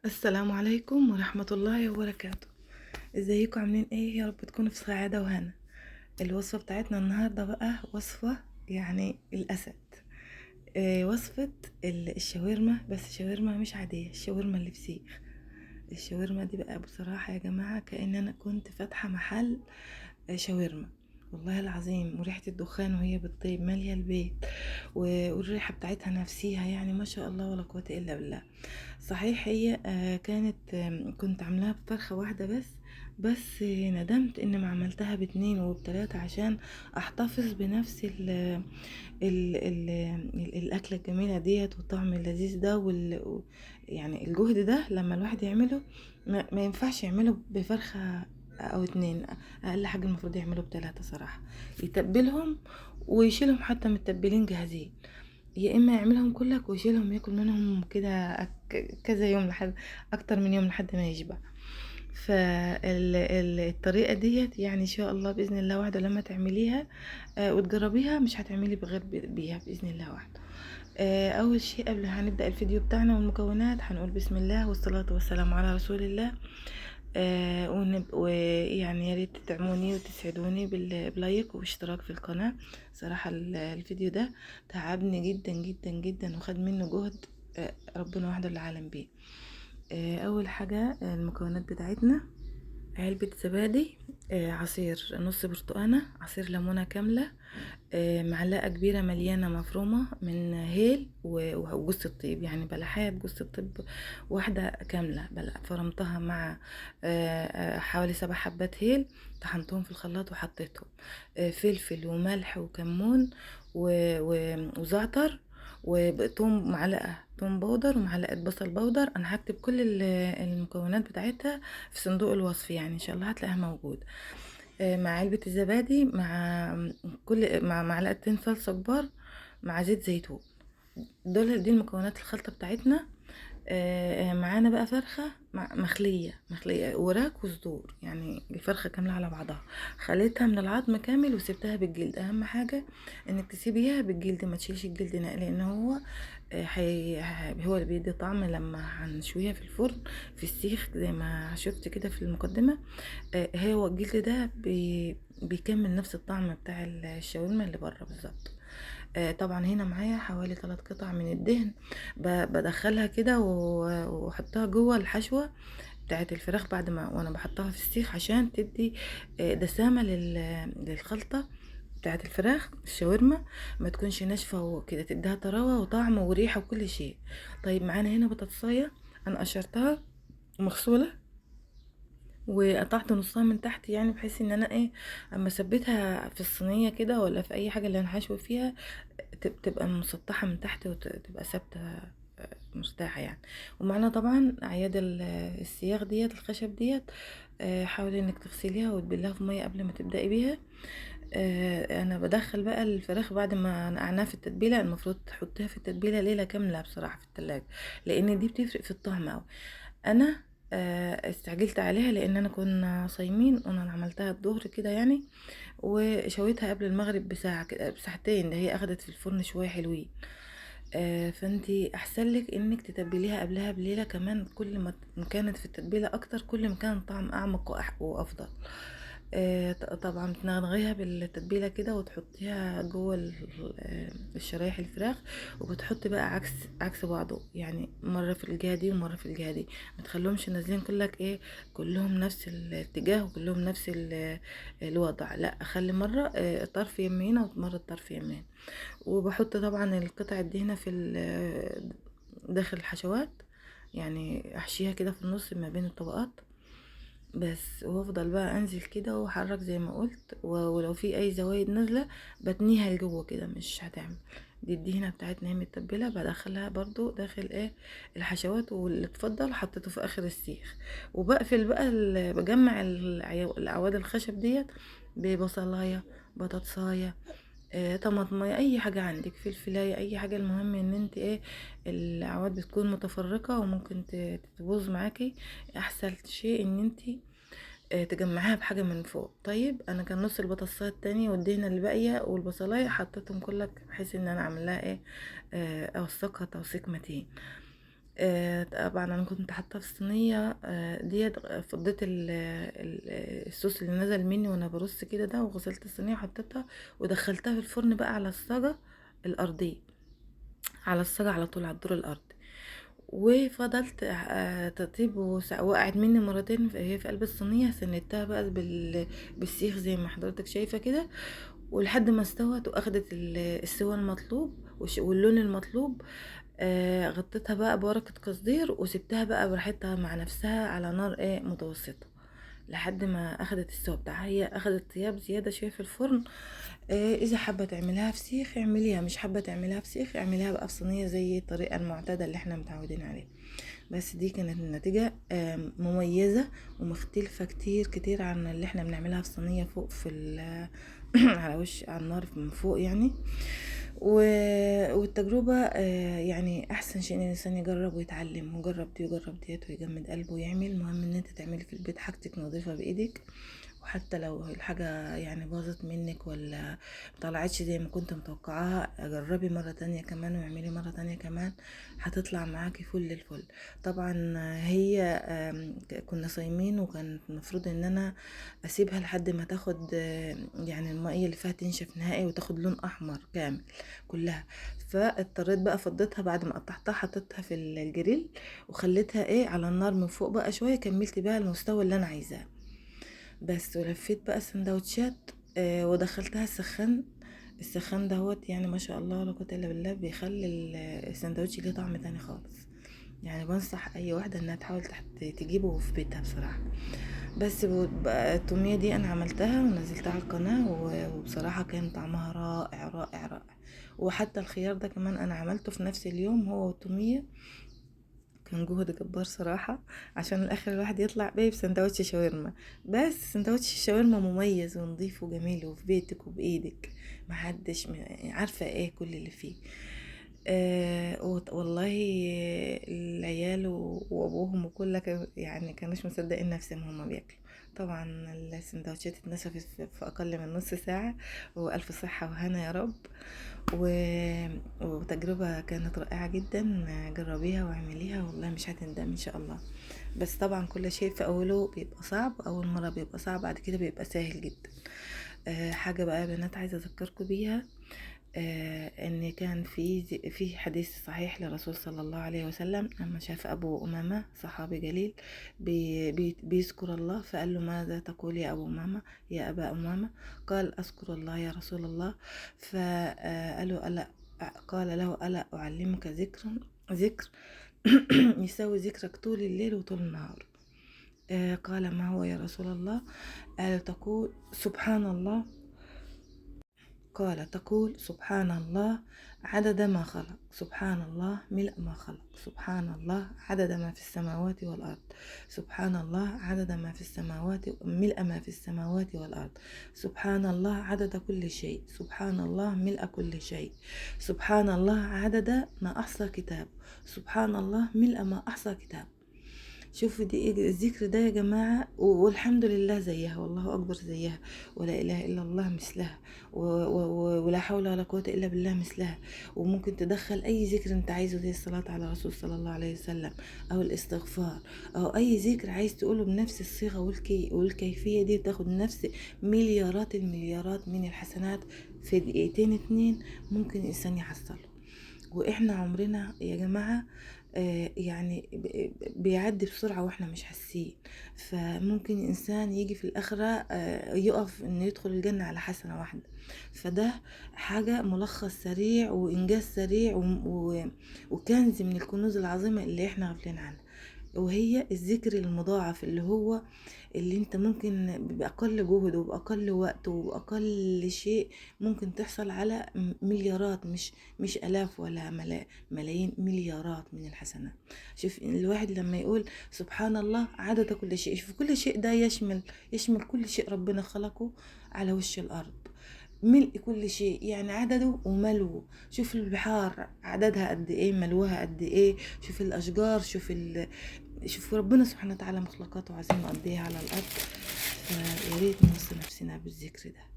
السلام عليكم ورحمة الله وبركاته. ازيكم عاملين ايه؟ يا رب تكونوا في سعادة وهنا. الوصفة بتاعتنا النهاردة بقى وصفة يعني الأسد. وصفة الشاورما، بس شاورما مش عادية، الشاورما اللي فسيخ. الشاورما دي بقى بصراحة يا جماعة كأن أنا كنت فاتحة محل شاورما. والله العظيم، وريحة الدخان وهي بتطيب مالية البيت، والريحة بتاعتها نفسيها يعني ما شاء الله ولا قوة إلا بالله. صحيح هي كانت كنت عاملاها بفرخة واحدة بس ندمت ان ما عملتها باتنين وبتلاتة عشان احتفظ بنفس ال الاكلة الجميلة ديت والطعم اللذيذ ده يعني الجهد ده لما الواحد يعمله ما ينفعش يعمله بفرخة او اتنين. اقل حاجة المفروض يعمله بتلاتة صراحة، يتبلهم ويشيلهم حتى متبلين جاهزين، يا اما يعملهم كلك ويشيلهم ياكل منهم كده كذا يوم لحد اكتر من يوم لحد ما يشبع. فالطريقة ديت يعني ان شاء الله باذن الله واحدة لما تعمليها وتجربيها مش هتعملي بغير بيها باذن الله واحدة. اول شيء قبل هنبدأ الفيديو بتاعنا والمكونات هنقول بسم الله والصلاة والسلام على رسول الله. ويعني يا ريت تدعموني وتسعدوني بلايك واشتراك في القناة. صراحة الفيديو ده تعبني جدا جدا جدا وخد منه جهد، ربنا وحده اللي عالم بيه. اول حاجة المكونات بتاعتنا: علبة زبادي، عصير نص برتقانة، عصير ليمونة كاملة، معلقة كبيرة مليانة مفرومة من هيل وجوز الطيب، يعني بلحات جوز الطيب واحدة كاملة فرمتها مع حوالي 7 حبات هيل، طحنتهم في الخلاط وحطيتهم، فلفل وملح وكمون وزعتر وتوم، معلقة توم بودر ومعلقة بصل بودر. انا هكتب كل المكونات بتاعتها في صندوق الوصف، يعني ان شاء الله هتلاقيها موجودة. مع علبة الزبادي، مع معلقتين صلصة كبار، مع زيت زيتون. دي المكونات الخلطة بتاعتنا. معانا بقى فرخة مخلية وراك وصدور، يعني الفرخة كاملة على بعضها، خليتها من العظم كامل وسبتها بالجلد. اهم حاجة انك تسيبيها بالجلد، ما تشيلش الجلد نهائي، لان هو هو اللي بيدي طعم لما هنشويها في الفرن في السيخ زي ما شفت كده في المقدمة. هو الجلد ده بيكمل نفس الطعم بتاع الشاورما اللي بره بالظبط. طبعا هنا معايا حوالي 3 قطع من الدهن، بدخلها كده واحطها جوه الحشوة بتاعت الفراخ بعد ما وانا بحطها في السيخ عشان تدي دسامة للخلطة بتاعت الفراخ الشاورما، ما تكونش ناشفة وكده، تديها طراوة وطعم وريحة وكل شيء. طيب معانا هنا بطاطساية انا قشرتها مغسولة وقطعت نصها من تحت، يعني بحيث ان انا ايه اما اثبتها في الصينيه كده ولا في اي حاجه اللي انا هشوي فيها تبقى مسطحه من تحت وتبقى ثابته مرتاحه يعني. ومعنا طبعا اعياد السياخ ديت الخشب ديت، حاولي انك تغسليها وتبليها في ميه قبل ما تبدأي بيها. انا بدخل بقى الفراخ بعد ما نقعناها في التتبيله، المفروض تحطيها في التتبيله ليله كامله بصراحه في التلاجة، لان دي بتفرق في الطعم اوي. انا استعجلت عليها لان انا كنا صايمين وانا عملتها الظهر كده يعني، وشويتها قبل المغرب بساعه كده بساعتين، ده هي اخدت في الفرن شويه حلوين. فانتي احسن لك انك تتبليها قبلها بليله كمان، كل ما كانت في التتبيله اكتر كل ما كان الطعم اعمق وافضل. طبعا تنغنغيها بالتتبيله كده وتحطيها جوه الشرايح الفراخ، وبتحطي بقى عكس بعضه، يعني مره في الجهه دي ومره في الجهه دي، ما تخليهمش نازلين كلك ايه كلهم نفس الاتجاه وكلهم نفس الوضع، لا خلي مره طرف يمين ومره طرف يمين. وبحط طبعا القطع الدهنة في داخل الحشوات، يعني احشيها كده في النص ما بين الطبقات بس، وافضل بقى انزل كده واحرك زي ما قلت، ولو في اي زوايد نازله بتنيها لجوه كده مش هتعمل. دي الدهنه بتاعتنا هي متبله، بدخلها برضو داخل ايه الحشوات، واللي اتفضل حطيته في اخر السيخ. وبقفل بقى بجمع الاعواد الخشب ديت ببصلايه، بطاطسايه، طماطمايه، اي حاجه عندك، فلفلايه، اي حاجه، المهم ان انت ايه الاعواد بتكون متفرقه وممكن تبوظ معاكي. احسن شيء ان انت تجمعيها بحاجه من فوق. طيب انا كان نص البطاطسايه التانية والدهنه اللي باقيه والبصلايه حطيتهم كلك بحيث ان انا اعمل لها ايه اوثقها توثيق متين. طبعا انا كنت حاطه في الصينيه ديت، فضيت الصوص اللي نزل مني وانا برص كده ده، وغسلت الصينيه وحطيتها ودخلتها في الفرن بقى على الصاجه الارضيه، على الصاجه على طول على الدور الارضي. وفضلت تطيب وقعت مني مرتين هي في قلب الصينيه، سندتها بقى بالسيخ زي ما حضرتك شايفه كده، ولحد ما استوت واخدت السوى المطلوب واللون المطلوب. غطيتها بقى بورقة قصدير وسبتها بقى براحتها مع نفسها على نار متوسطة لحد ما اخدت السوا بتاعها. هي اخدت طياب زيادة شوية في الفرن. اذا حابة تعمليها في سيخ اعمليها، مش حابة تعمليها في سيخ اعمليها بقى في صينية زي الطريقة المعتادة اللي احنا متعودين عليها. بس دي كانت النتيجة مميزة ومختلفة كتير كتير عن اللي احنا بنعملها في صينية فوق في على وش على النار من فوق يعني. والتجربة يعني أحسن شيء إن الإنسان يجرب ويتعلم، ويجرب دي ويجرب ديت ويجمد قلبه ويعمل. المهم إن انت تعملي في البيت حاجتك نظيفة بإيدك، وحتى لو الحاجة يعني باظت منك ولا مطلعتش زي ما كنت متوقعاها، جربي مرة تانية كمان واعملي مرة تانية كمان، هتطلع معاكي فل الفل. طبعا هي كنا صايمين، وكان المفروض ان انا اسيبها لحد ما تاخد يعني المية اللي فيها تنشف نهائي وتاخد لون احمر كامل كلها. فاضطريت بقى فضيتها بعد ما قطعتها، حطيتها في الجريل وخليتها على النار من فوق بقى شوية، كملت بقى المستوى اللي انا عايزاه بس. ولفيت بقى السندوتشات ودخلتها السخان. السخان دهوت يعني ما شاء الله لا قوه الا بالله، بيخلي السندوتش ليه طعم تاني خالص. يعني بنصح اي واحده انها تحاول تجيبه في بيتها بصراحه. بس بقى التوميه دي انا عملتها ونزلتها على القناه، وبصراحه كان طعمها رائع رائع رائع. وحتى الخيار ده كمان انا عملته في نفس اليوم هو والتوميه. كان جهد جبار صراحة عشان الاخر الواحد يطلع بيه بسندوتش شاورما. بس سندوتش الشاورما مميز ونضيف وجميل وفي بيتك وبايدك، محدش عارفة ايه كل اللي فيه. والله العيال وابوهم وكل يعني كانوش مصدقين نفسهم هما بياكلوا. طبعا السندوتشات اتنشفت في اقل من نص ساعة، والف صحة وهنا يا رب. و... وتجربة كانت رائعة جدا، جربيها واعمليها والله مش هتندم ان شاء الله. بس طبعا كل شيء في اوله بيبقى صعب، اول مرة بيبقى صعب، بعد كده بيبقى سهل جدا. حاجة بقى يا بنات عايزة اذكركم بيها. ان كان في حديث صحيح للرسول صلى الله عليه وسلم لما شاف ابو امامه صحابي جليل بيذكر الله، فقال له ماذا تقول يا ابو امامه يا ابا امامه؟ قال اذكر الله يا رسول الله. فقال له الا، قال له الا اعلمك ذكر يساوي ذكرك طول الليل وطول النهار؟ قال ما هو يا رسول الله؟ قال تقول سبحان الله. قال تقول سبحان الله عدد ما خلق، سبحان الله ملء ما خلق، سبحان الله عدد ما في السماوات والأرض، سبحان الله عدد ما في السماوات ملء ما في السماوات والأرض، سبحان الله عدد كل شيء، سبحان الله ملء كل شيء، سبحان الله عدد ما أحصى كتاب، سبحان الله ملء ما أحصى كتاب. شوفوا دي ايه الذكر ده يا جماعة، والحمد لله زيها، والله أكبر زيها، ولا إله إلا الله مثلها، ولا حول ولا قوة إلا بالله مثلها. وممكن تدخل أي ذكر أنت عايزه زي الصلاة على الرسول صلى الله عليه وسلم، أو الاستغفار، أو أي ذكر عايز تقوله بنفس الصيغة والكيفية دي، تاخد نفس مليارات المليارات من الحسنات في دقيقتين اتنين ممكن الإنسان يحصله. واحنا عمرنا يا جماعة يعني بيعدي بسرعة واحنا مش حاسين. فممكن الانسان يجي في الاخرة يقف انه يدخل الجنة على حسنة واحدة. فده حاجة ملخص سريع وانجاز سريع وكنز من الكنوز العظيمة اللي احنا غافلين عنها، وهي الذكر المضاعف اللي انت ممكن بأقل جهد وبأقل وقت وبأقل شيء ممكن تحصل على مليارات، مش آلاف ولا ملايين، مليارات من الحسنات. شوف الواحد لما يقول سبحان الله عدد كل شيء، شوف كل شيء ده يشمل كل شيء ربنا خلقه على وش الأرض، ملء كل شيء يعني عدده وملوه. شوف البحار عددها قد ايه، ملوها قد ايه. شوف الاشجار، شوف ربنا سبحانه وتعالى مخلوقاته عظيمه قد ايه على الارض. فياريت نوصي نفسنا بالذكر ده.